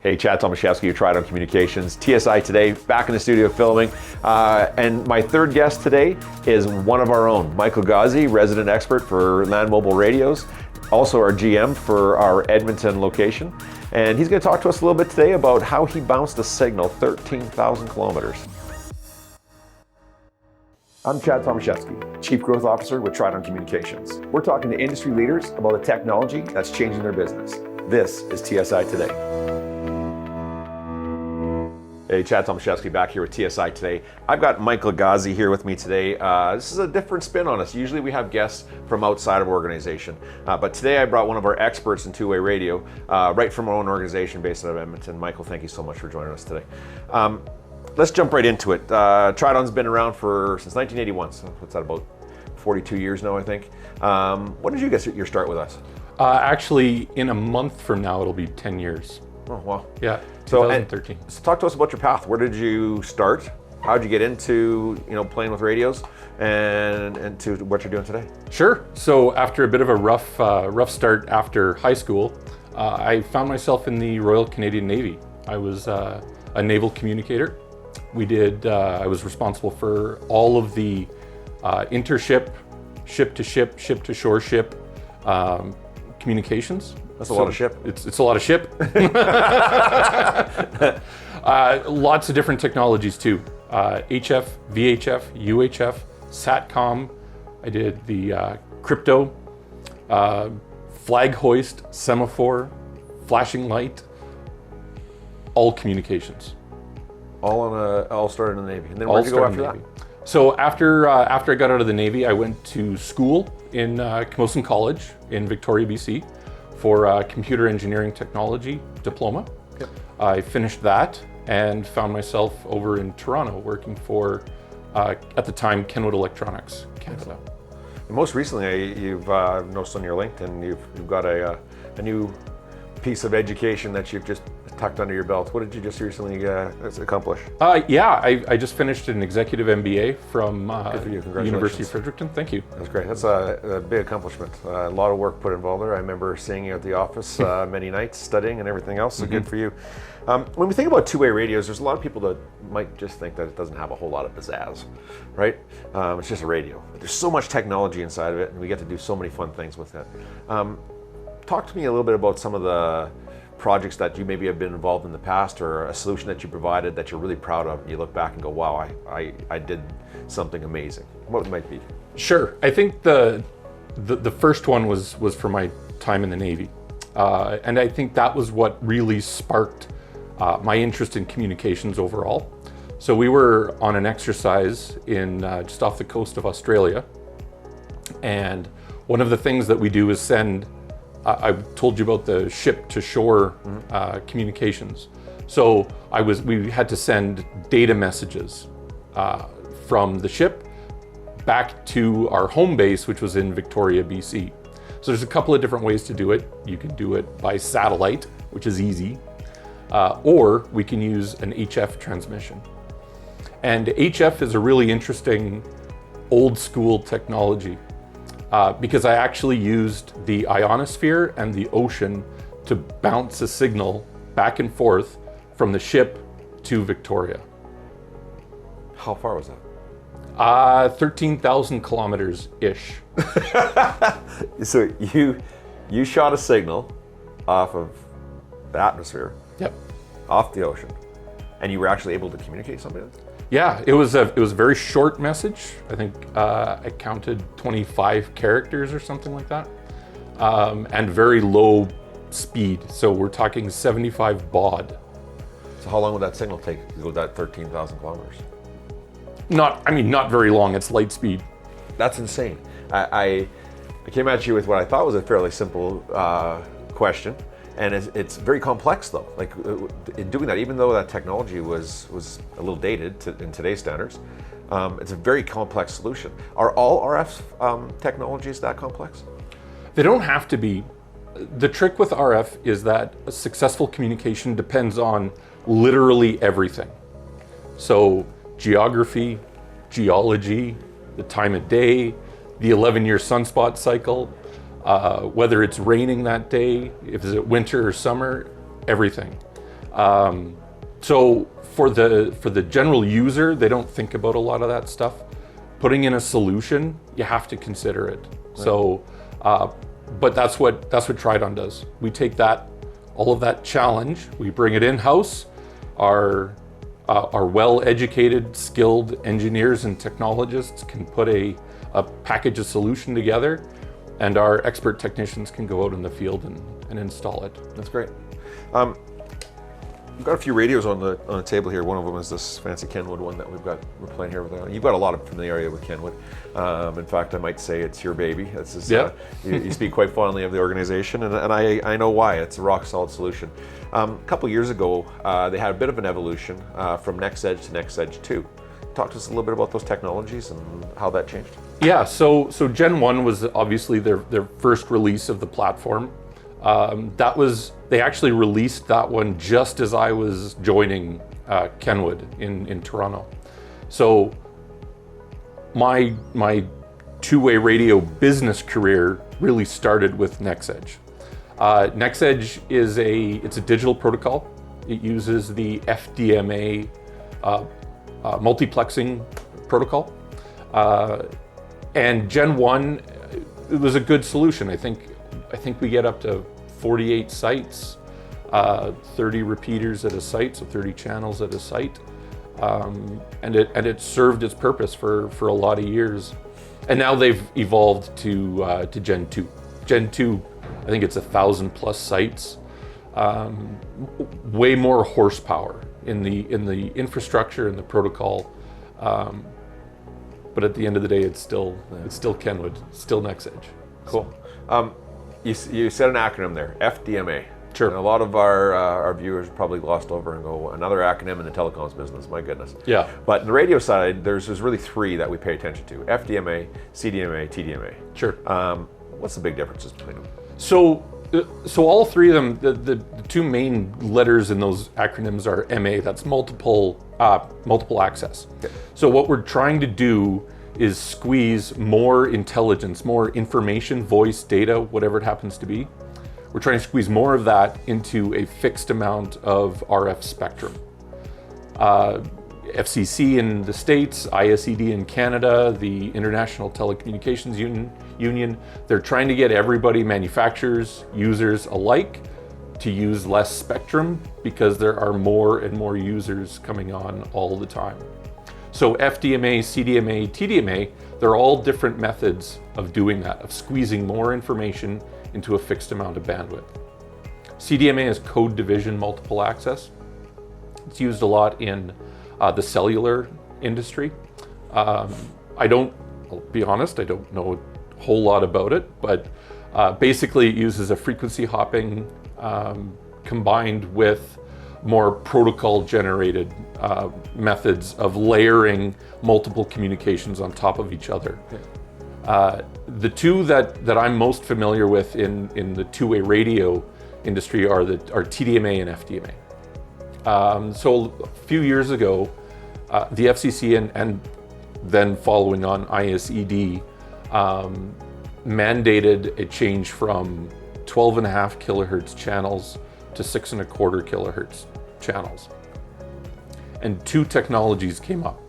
Hey, Chad Tomaschefski, your Tridon Communications, TSI Today, back in the studio filming. And my third guest today is one of our own, Michael Ghazi, resident expert for Land Mobile Radios, also our GM for our Edmonton location. And he's going to talk to us a little bit today about how he bounced a signal 13,000 kilometers. I'm Chad Tomaschefski, Chief Growth Officer with Tridon Communications. We're talking to industry leaders about the technology that's changing their business. This is TSI Today. Hey, Chad Tomaschefski back here with TSI Today. I've got Michael Ghazi here with me today. This is a different spin on us. Usually we have guests from outside of our organization, but today I brought one of our experts in two-way radio, right from our own organization based out of Edmonton. Michael, thank you so much for joining us today. Let's jump right into it. Tridon's been around since 1981, so what's that, about 42 years now, I think. When did you get your start with us? Actually, in a month from now, it'll be 10 years. Oh, wow. Yeah, 2013. So talk to us about your path. Where did you start? How did you get into playing with radios and to what you're doing today? Sure. So after a bit of a rough start after high school, I found myself in the Royal Canadian Navy. I was a naval communicator. I was responsible for all of the intership, ship-to-ship, ship-to-shore ship communications. That's a lot of ship. It's a lot of ship. Lots of different technologies too. HF, VHF, UHF, SATCOM. I did the crypto, flag hoist, semaphore, flashing light, all communications. All started in the Navy. And then where'd you go after that? So after I got out of the Navy, I went to school in Camosun College in Victoria, BC, for a computer engineering technology diploma. Yep. I finished that and found myself over in Toronto working for, at the time, Kenwood Electronics Canada. And most recently, you've noticed on your LinkedIn, you've got a new piece of education that you've just tucked under your belt. What did you just recently accomplish? I just finished an executive MBA from University of Fredericton. Thank you. That's great. That's a big accomplishment. A lot of work put involved there. I remember seeing you at the office many nights studying and everything else, so good for you. When we think about two-way radios, there's a lot of people that might just think that it doesn't have a whole lot of pizzazz, right? It's just a radio. But there's so much technology inside of it, and we get to do so many fun things with it. Talk to me a little bit about some of the projects that you maybe have been involved in the past, or a solution that you provided that you're really proud of, and you look back and go, wow, I did something amazing. What might be? Sure. I think the first one was for my time in the Navy. And I think that was what really sparked my interest in communications overall. So we were on an exercise in just off the coast of Australia. And one of the things that we do is send, I told you about the ship-to-shore communications. So we had to send data messages from the ship back to our home base, which was in Victoria, BC. So there's a couple of different ways to do it. You can do it by satellite, which is easy, or we can use an HF transmission. And HF is a really interesting old school technology. Because I actually used the ionosphere and the ocean to bounce a signal back and forth from the ship to Victoria. How far was that? 13,000 kilometers-ish. So you shot a signal off of the atmosphere, yep, off the ocean, and you were actually able to communicate something? Yeah, it was a very short message. I think I counted 25 characters or something like that, and very low speed. So we're talking 75 baud. So how long would that signal take to go that 13,000 kilometers? Not very long. It's light speed. That's insane. I came at you with what I thought was a fairly simple question. And it's very complex though. Like in doing that, even though that technology was a little dated in today's standards, it's a very complex solution. Are all RF technologies that complex? They don't have to be. The trick with RF is that a successful communication depends on literally everything. So geography, geology, the time of day, the 11-year sunspot cycle, whether it's raining that day, if it's winter or summer, everything. So for the general user, they don't think about a lot of that stuff. Putting in a solution, you have to consider it. Right. So, but that's what Tridon does. We take all of that challenge, we bring it in-house. Our well-educated, skilled engineers and technologists can put a package of solution together, and our expert technicians can go out in the field and install it. That's great. We've got a few radios on the table here. One of them is this fancy Kenwood one that we're playing here with. You've got a lot of familiarity with Kenwood. In fact, I might say it's your baby. You speak quite fondly of the organization, and I know why. It's a rock solid solution. A couple years ago, they had a bit of an evolution from NextEdge to NextEdge 2. Talk to us a little bit about those technologies and how that changed. Yeah, so Gen 1 was obviously their first release of the platform. They actually released that one just as I was joining Kenwood in Toronto. So my two-way radio business career really started with NextEdge. NextEdge it's a digital protocol. It uses the FDMA multiplexing protocol. And Gen 1, it was a good solution. I think we get up to 48 sites, 30 repeaters at a site, so 30 channels at a site. And it served its purpose for a lot of years. And now they've evolved to Gen 2. Gen 2, I think it's 1,000 plus sites, way more horsepower in the infrastructure and the protocol. But at the end of the day, it's still Kenwood, still NextEdge. Cool. You said an acronym there, FDMA. Sure. And a lot of our viewers probably glossed over and go, another acronym in the telecoms business, my goodness. Yeah. But in the radio side, there's really three that we pay attention to: FDMA, CDMA, TDMA. Sure. What's the big differences between them? So all three of them, the two main letters in those acronyms are MA. That's multiple access. Okay. So what we're trying to do is squeeze more intelligence, more information, voice, data, whatever it happens to be. We're trying to squeeze more of that into a fixed amount of RF spectrum. FCC in the States, ISED in Canada, the International Telecommunications Union, they're trying to get everybody, manufacturers, users alike, to use less spectrum because there are more and more users coming on all the time. So FDMA, CDMA, TDMA, they're all different methods of doing that, of squeezing more information into a fixed amount of bandwidth. CDMA is code division multiple access. It's used a lot in the cellular industry. I'll be honest, I don't know a whole lot about it, but basically it uses a frequency hopping combined with more protocol generated methods of layering multiple communications on top of each other. Okay. The two that I'm most familiar with in the two-way radio industry are TDMA and FDMA. So a few years ago, the FCC and then following on ISED mandated a change from 12.5 kilohertz channels to 6.25 kilohertz channels. And two technologies came up,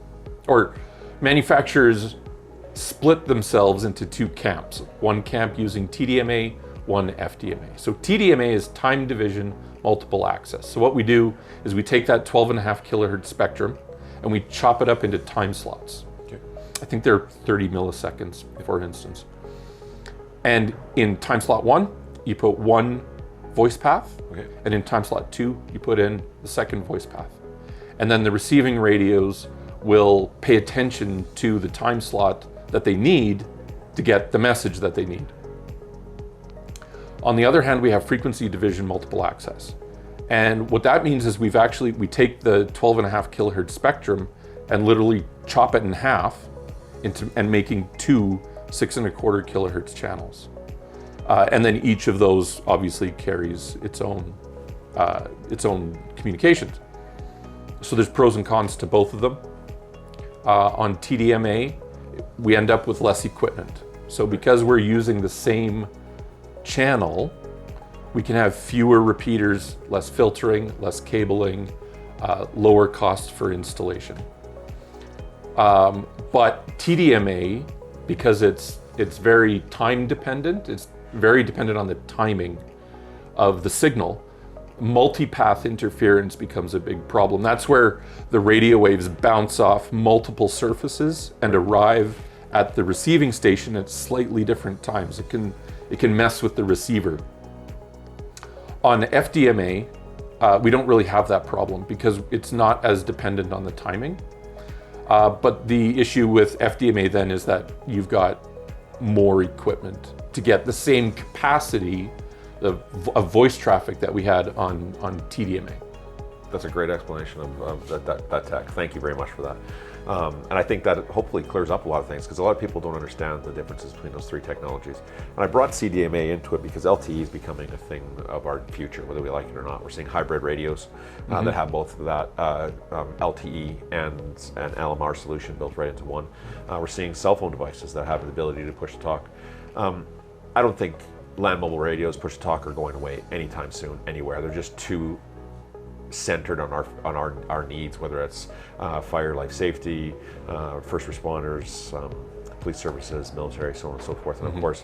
or manufacturers split themselves into two camps. One camp using TDMA, one FDMA. So TDMA is time division multiple access. So what we do is we take that 12.5 kilohertz spectrum and we chop it up into time slots. Okay. I think they're 30 milliseconds, for instance. And in time slot 1, you put one voice path, okay. And in time slot 2, you put in the second voice path. And then the receiving radios will pay attention to the time slot that they need to get the message that they need. On the other hand, we have frequency division multiple access. And what that means is we take the 12.5 kilohertz spectrum and literally chop it in half and making two 6.25 kilohertz channels. And then each of those obviously carries its own communications. So there's pros and cons to both of them. On TDMA, we end up with less equipment. So because we're using the same channel, we can have fewer repeaters, less filtering, less cabling, lower cost for installation. But TDMA, because it's very time dependent, it's very dependent on the timing of the signal, multipath interference becomes a big problem. That's where the radio waves bounce off multiple surfaces and arrive at the receiving station at slightly different times. It can mess with the receiver. On FDMA, we don't really have that problem because it's not as dependent on the timing. But the issue with FDMA then is that you've got more equipment to get the same capacity of voice traffic that we had on TDMA. That's a great explanation of that tech. Thank you very much for that. And I think that hopefully clears up a lot of things because a lot of people don't understand the differences between those three technologies. And I brought CDMA into it because LTE is becoming a thing of our future, whether we like it or not. We're seeing hybrid radios that have both of that LTE and an LMR solution built right into one. We're seeing cell phone devices that have the ability to push to talk. I don't think land mobile radios, push to talk, are going away anytime soon anywhere. They're just too centered on our needs, whether it's fire, life safety, first responders, police services, military, so on and so forth. And of course,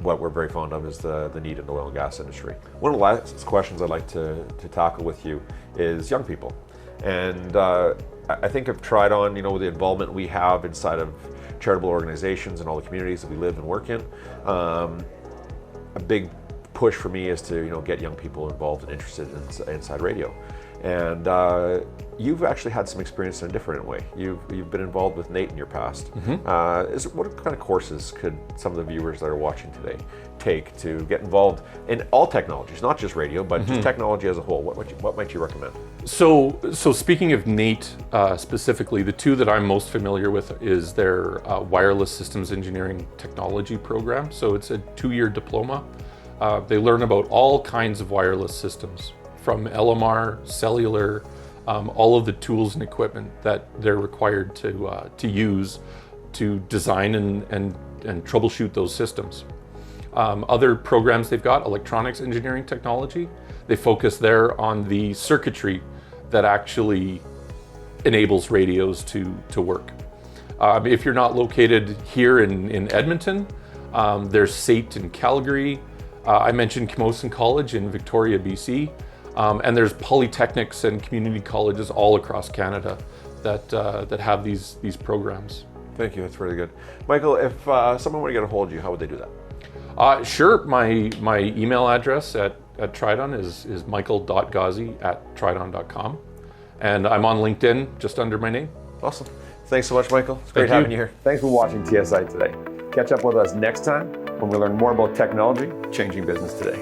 what we're very fond of is the need in the oil and gas industry. One of the last questions I'd like to tackle with you is young people. And I think I've tried on, the involvement we have inside of charitable organizations and all the communities that we live and work in. A big push for me is to get young people involved and interested inside radio. And you've actually had some experience in a different way. You've been involved with NATE in your past. What kind of courses could some of the viewers that are watching today take to get involved in all technologies, not just radio, but just technology as a whole? What might you recommend? So speaking of NATE specifically, the two that I'm most familiar with is their Wireless Systems Engineering Technology program. So it's a 2-year diploma. They learn about all kinds of wireless systems, from LMR, cellular, all of the tools and equipment that they're required to use to design and troubleshoot those systems. Other programs they've got, electronics engineering technology, they focus there on the circuitry that actually enables radios to work. If you're not located here in Edmonton, there's SAIT in Calgary. I mentioned Camosun College in Victoria, BC, and there's polytechnics and community colleges all across Canada that have these programs. Thank you, that's really good. Michael, if someone were to get a hold of you, how would they do that? Sure, my email address at Tridon is michael.ghazi@tridon.com, and I'm on LinkedIn just under my name. Awesome. Thanks so much, Michael. It's great having you here. Thanks for watching TSI Today. Catch up with us next time when we learn more about technology changing business today.